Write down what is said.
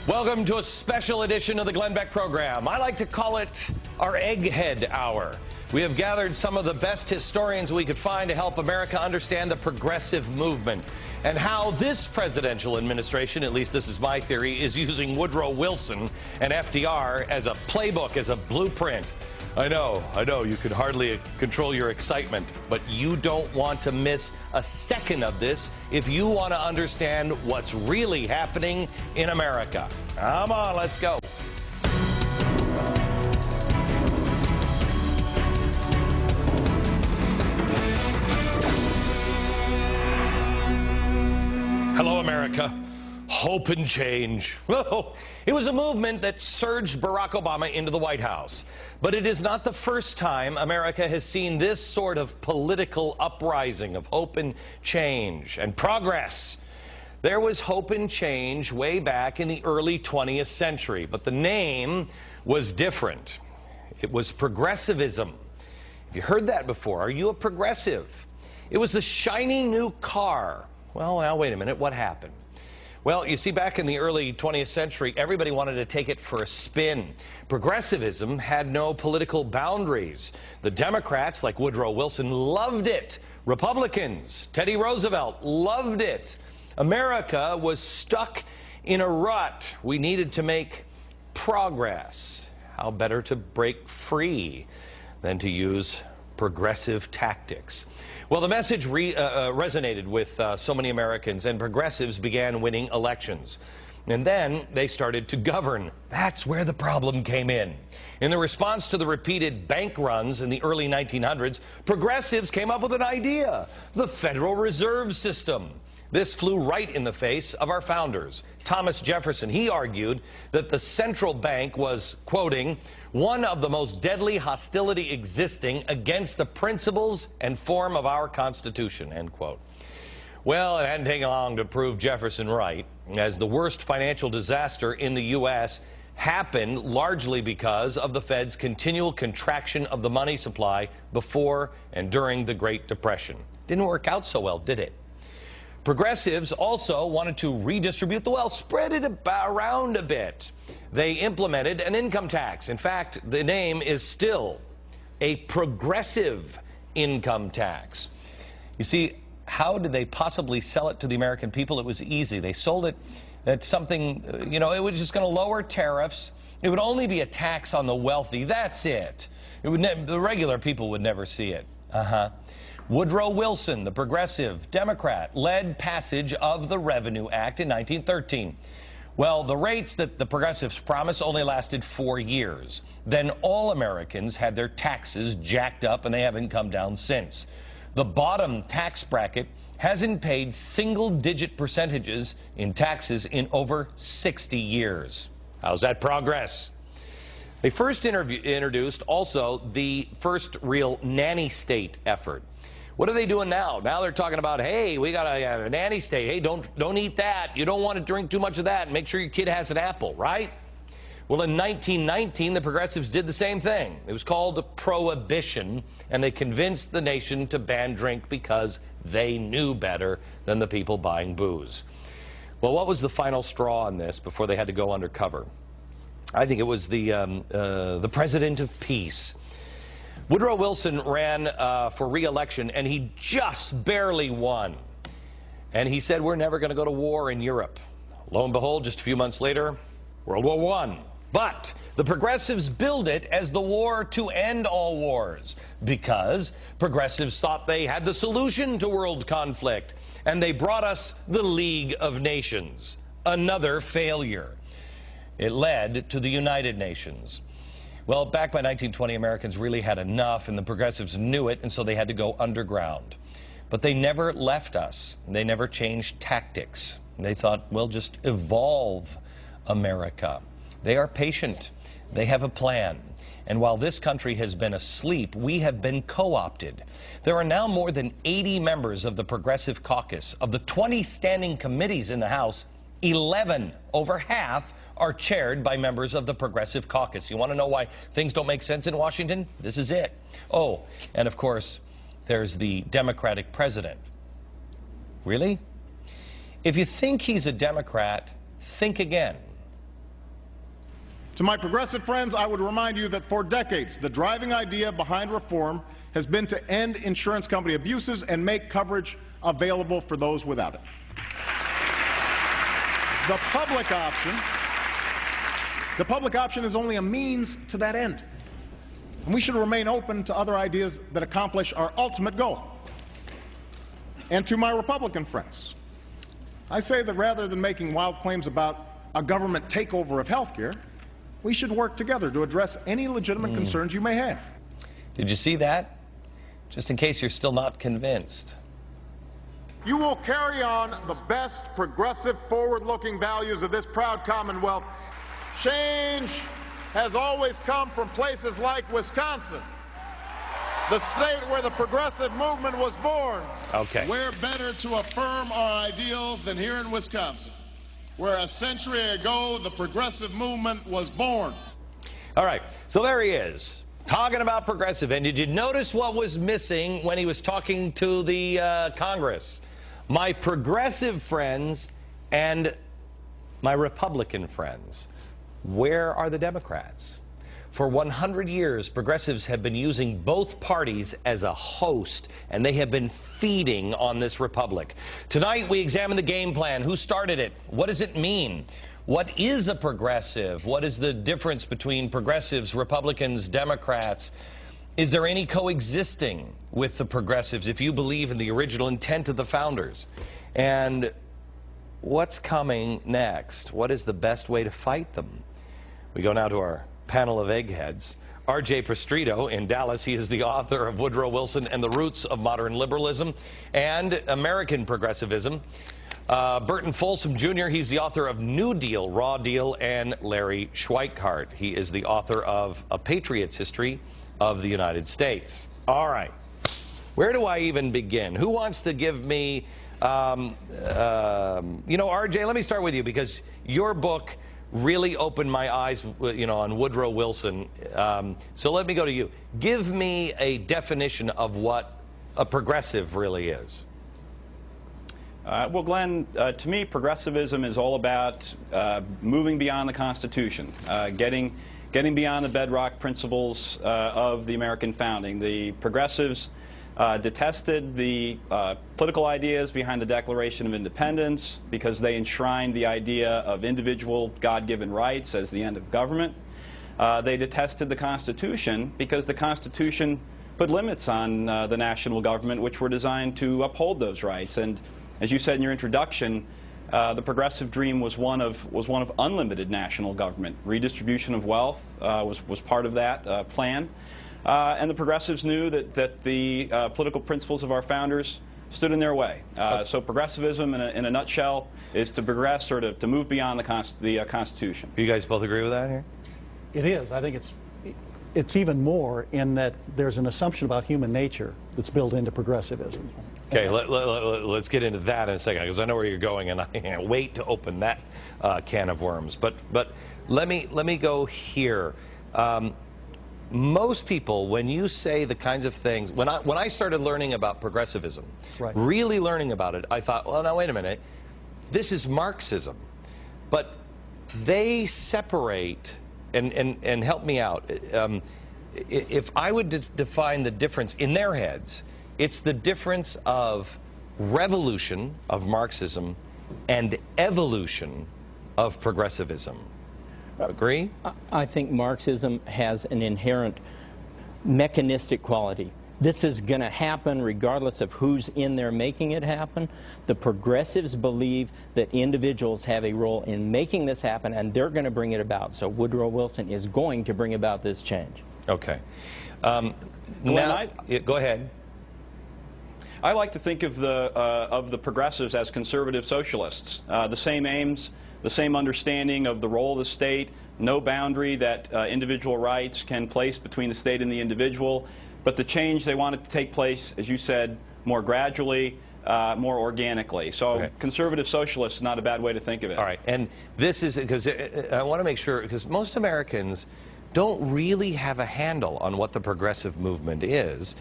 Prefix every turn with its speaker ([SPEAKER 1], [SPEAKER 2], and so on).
[SPEAKER 1] Welcome to a special edition of the Glenn Beck program. I like to call it our Egghead Hour. We have gathered some of the best historians we could find to help America understand the progressive movement and how this presidential administration, at least this is my theory, is using Woodrow Wilson and FDR as a playbook, as a blueprint. I know, you could hardly control your excitement, but you don't want to miss a second of this if you want to understand what's really happening in America. Come on, let's go. Hello, America. Hope and change. Well, it was a movement that surged Barack Obama into the White House. But it is not the first time America has seen this sort of political uprising of hope and change and progress. There was hope and change way back in the early 20th century, but the name was different. It was progressivism. Have you heard that before? Are you a progressive? It was the shiny new car. Well, now, wait a minute. What happened? Well, you see, back in the early 20th century, everybody wanted to take it for a spin. Progressivism had no political boundaries. The Democrats, like Woodrow Wilson, loved it. Republicans, Teddy Roosevelt, loved it. America was stuck in a rut. We needed to make progress. How better to break free than to use progressive tactics? Well, the message resonated with so many Americans, and progressives began winning elections. And then they started to govern. That's where the problem came in. In the response to the repeated bank runs in the early 1900s, progressives came up with an idea: the Federal Reserve System. This flew right in the face of our founders. Thomas Jefferson, he argued that the central bank was, quoting, one of the most deadly hostility existing against the principles and form of our Constitution, end quote. Well, it hadn't taken long to prove Jefferson right, as the worst financial disaster in the U.S. happened largely because of the Fed's continual contraction of the money supply before and during the Great Depression. Didn't work out so well, did it? Progressives also wanted to redistribute the wealth, spread it around a bit. They implemented an income tax. In fact, the name is still a progressive income tax. You see, how did they possibly sell it to the American people? It was easy. They sold it at something, it was just going to lower tariffs. It would only be a tax on the wealthy. That's it. The regular people would never see it. Woodrow Wilson, the progressive Democrat, led passage of the Revenue Act in 1913. Well, the rates that the progressives promised only lasted 4 years. Then all Americans had their taxes jacked up, and they haven't come down since. The bottom tax bracket hasn't paid single-digit percentages in taxes in over 60 years. How's that progress? They first introduced also the first real nanny state effort. What are they doing now? Now they're talking about, hey, we got a nanny state. Hey, don't eat that. You don't want to drink too much of that. Make sure your kid has an apple, right? Well, in 1919, the progressives did the same thing. It was called prohibition, and they convinced the nation to ban drink because they knew better than the people buying booze. Well, what was the final straw on this before they had to go undercover? I think it was the President of Peace. Woodrow Wilson ran for re-election, and he just barely won. And he said, we're never going to go to war in Europe. Lo and behold, just a few months later, World War I. But the progressives billed it as the war to end all wars, because progressives thought they had the solution to world conflict. And they brought us the League of Nations, another failure. It led to the United Nations. Well, back by 1920, Americans really had enough, and the progressives knew it, and so they had to go underground. But they never left us. They never changed tactics. They thought, we'll just evolve America. They are patient. They have a plan. And while this country has been asleep, we have been co-opted. There are now more than 80 members of the Progressive Caucus. Of the 20 standing committees in the House, 11, over half, are chaired by members of the Progressive Caucus. You want to know why things don't make sense in Washington? This is it. Oh, and of course, there's the Democratic president. Really? If you think he's a Democrat, think again.
[SPEAKER 2] To my progressive friends, I would remind you that for decades, the driving idea behind reform has been to end insurance company abuses and make coverage available for those without it. The public option is only a means to that end. And we should remain open to other ideas that accomplish our ultimate goal. And to my Republican friends, I say that rather than making wild claims about a government takeover of health care, we should work together to address any legitimate concerns you may have.
[SPEAKER 1] Did you see that? Just in case you're still not convinced.
[SPEAKER 2] You will carry on the best progressive, forward-looking values of this proud Commonwealth. Change has always come from places like Wisconsin, the state where the progressive movement was born.
[SPEAKER 1] Okay.
[SPEAKER 3] Where better to affirm our ideals than here in Wisconsin, where a century ago the progressive movement was born.
[SPEAKER 1] All right, so there he is, talking about progressive. And did you notice what was missing when he was talking to the Congress? My progressive friends and my Republican friends. Where are the Democrats? For 100 years, progressives have been using both parties as a host, and they have been feeding on this republic. Tonight, we examine the game plan. Who started it? What does it mean? What is a progressive? What is the difference between progressives, Republicans, Democrats? Is there any coexisting with the progressives if you believe in the original intent of the founders? And what's coming next? What is the best way to fight them? We go now to our panel of eggheads. R.J. Prestrito in Dallas. He is the author of Woodrow Wilson and the Roots of Modern Liberalism and American Progressivism. Burton Folsom Jr., he's the author of New Deal, Raw Deal, and Larry Schweikart. He is the author of A Patriot's History of the United States. All right. Where do I even begin? Who wants to give me, you know, RJ, let me start with you because your book really opened my eyes, you know, on Woodrow Wilson. So let me go to you. Give me a definition of what a progressive really is.
[SPEAKER 4] Well, Glenn, to me, progressivism is all about moving beyond the Constitution, getting beyond the bedrock principles of the American founding. The progressives detested the political ideas behind the Declaration of Independence because they enshrined the idea of individual God-given rights as the end of government. They detested the Constitution because the Constitution put limits on the national government which were designed to uphold those rights. And as you said in your introduction, the progressive dream was one of unlimited national government. Redistribution of wealth was part of that plan. And the progressives knew that the political principles of our founders stood in their way. So progressivism, in a nutshell, is to progress or to move beyond the Constitution.
[SPEAKER 1] You guys both agree with that here?
[SPEAKER 5] It is. I think it's even more in that there's an assumption about human nature that's built into progressivism.
[SPEAKER 1] Okay, let's get into that in a second because I know where you're going, and I can't wait to open that can of worms. But let me go here. Most people, when you say the kinds of things, when I started learning about progressivism,
[SPEAKER 5] right,
[SPEAKER 1] really learning about it, I thought, well, now wait a minute, this is Marxism, but they separate and help me out. If I would define the difference in their heads, it's the difference of revolution of Marxism and evolution of progressivism. Agree?
[SPEAKER 6] I think Marxism has an inherent mechanistic quality. This is going to happen regardless of who's in there making it happen. The progressives believe that individuals have a role in making this happen, and they're going to bring it about. So Woodrow Wilson is going to bring about this change.
[SPEAKER 1] Okay.
[SPEAKER 4] Glenn,
[SPEAKER 1] Go ahead.
[SPEAKER 4] I like to think of the progressives as conservative socialists. The same aims, the same understanding of the role of the state, no boundary that individual rights can place between the state and the individual, but the change they want it to take place, as you said, more gradually, more organically. So okay, conservative socialist is not a bad way to think of it.
[SPEAKER 1] All right, and this is because I want to make sure, because most Americans don't really have a handle on what the progressive movement is.